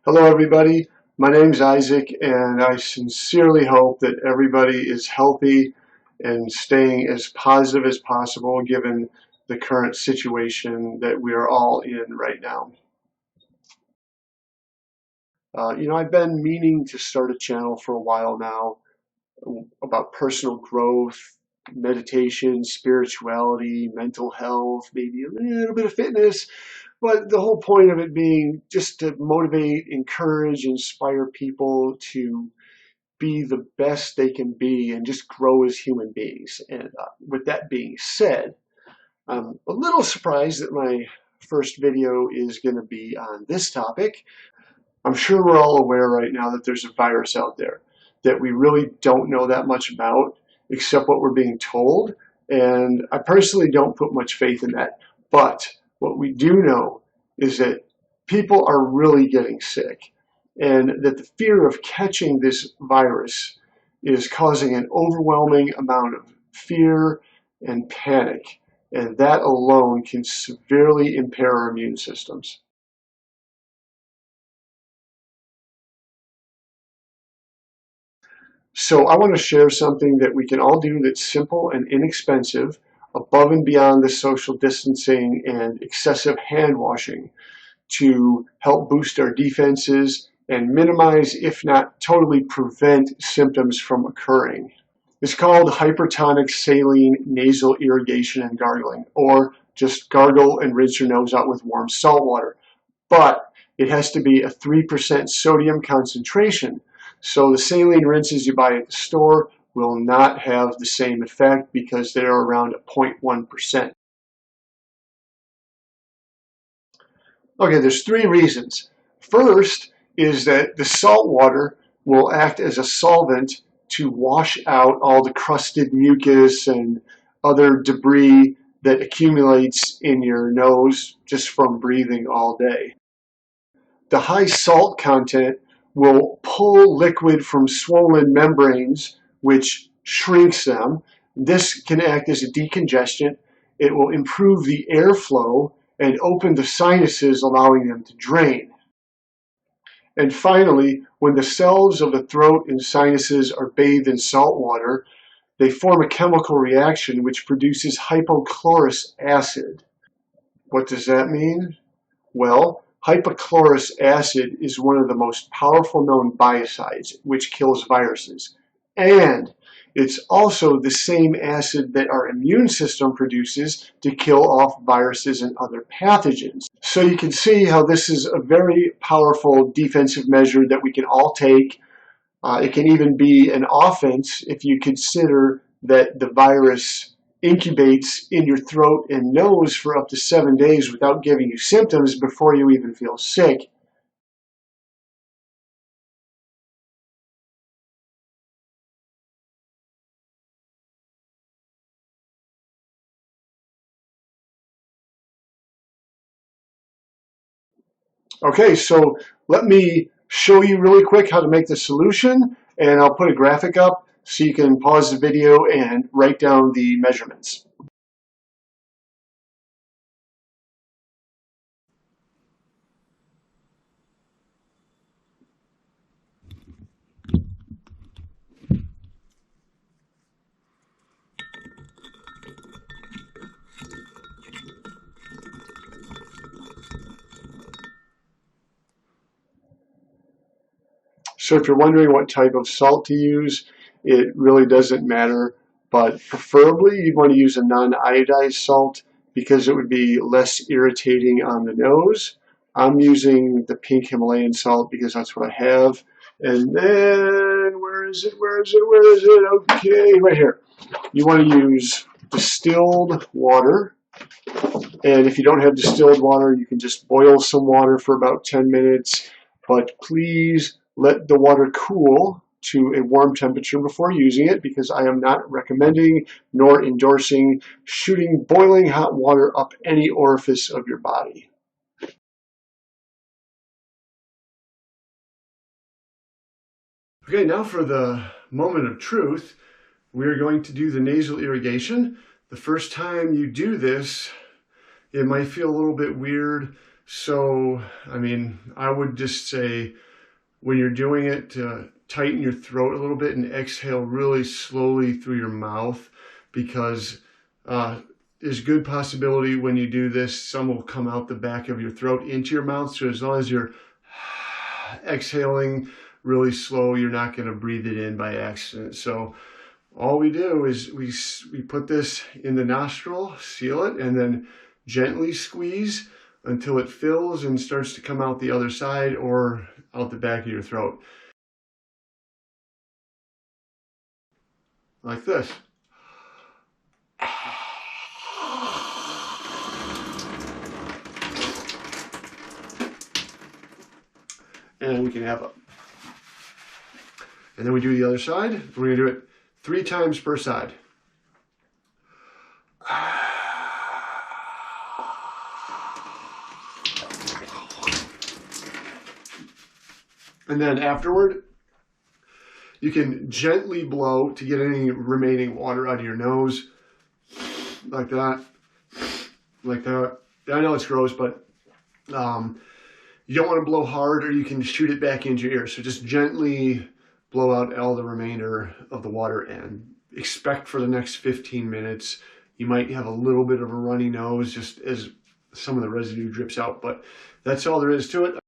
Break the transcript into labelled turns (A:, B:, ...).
A: Hello everybody, my name's Isaac and I sincerely hope that everybody is healthy and staying as positive as possible given the current situation that we are all in right now. I've been meaning to start a channel for a while now about personal growth, meditation, spirituality, mental health, maybe a little bit of fitness. But the whole point of it being just to motivate, encourage, inspire people to be the best they can be and just grow as human beings. And with that being said, I'm a little surprised that my first video is going to be on this topic. I'm sure we're all aware right now that there's a virus out there that we really don't know that much about except what we're being told. And I personally don't put much faith in that. But what we do know is that people are really getting sick and that the fear of catching this virus is causing an overwhelming amount of fear and panic. And that alone can severely impair our immune systems. So I want to share something that we can all do that's simple and inexpensive, above and beyond the social distancing and excessive hand washing, to help boost our defenses and minimize, if not totally prevent, symptoms from occurring. It's called hypertonic saline nasal irrigation and gargling, or just gargle and rinse your nose out with warm salt water. But it has to be a 3% sodium concentration. So the saline rinses you buy at the store will not have the same effect because they're around 0.1%. Okay, there's three reasons. First is that the salt water will act as a solvent to wash out all the crusted mucus and other debris that accumulates in your nose just from breathing all day. The high salt content will pull liquid from swollen membranes, which shrinks them. This can act as a decongestant. It will improve the airflow and open the sinuses, allowing them to drain. And finally, when the cells of the throat and sinuses are bathed in salt water, they form a chemical reaction which produces hypochlorous acid. What does that mean? Well, hypochlorous acid is one of the most powerful known biocides, which kills viruses. And it's also the same acid that our immune system produces to kill off viruses and other pathogens. So you can see how this is a very powerful defensive measure that we can all take. It can even be an offense if you consider that the virus incubates in your throat and nose for up to 7 days without giving you symptoms before you even feel sick. Okay, so let me show you really quick how to make the solution, and I'll put a graphic up so you can pause the video and write down the measurements. So if you're wondering what type of salt to use, it really doesn't matter, but preferably you'd want to use a non-iodized salt because it would be less irritating on the nose. I'm using the pink Himalayan salt because that's what I have. And then, where is it? Okay, right here. You want to use distilled water. And if you don't have distilled water, you can just boil some water for about 10 minutes. But please let the water cool to a warm temperature before using it, because I am not recommending nor endorsing shooting boiling hot water up any orifice of your body. Okay, now for the moment of truth, we're going to do the nasal irrigation. The first time you do this, it might feel a little bit weird So, I mean, I would just say when you're doing it, tighten your throat a little bit and exhale really slowly through your mouth, because there's good possibility when you do this, some will come out the back of your throat into your mouth. So as long as you're exhaling really slow, you're not going to breathe it in by accident. So all we do is we put this in the nostril, seal it, and then gently squeeze until it fills and starts to come out the other side or out the back of your throat. Like this. And we can have a, and then we do the other side. We're going to do it 3 times per side. And then afterward, you can gently blow to get any remaining water out of your nose, like that, like that. I know it's gross, but you don't want to blow hard, or you can shoot it back into your ear. So just gently blow out all the remainder of the water and expect for the next 15 minutes. You might have a little bit of a runny nose just as some of the residue drips out, but that's all there is to it.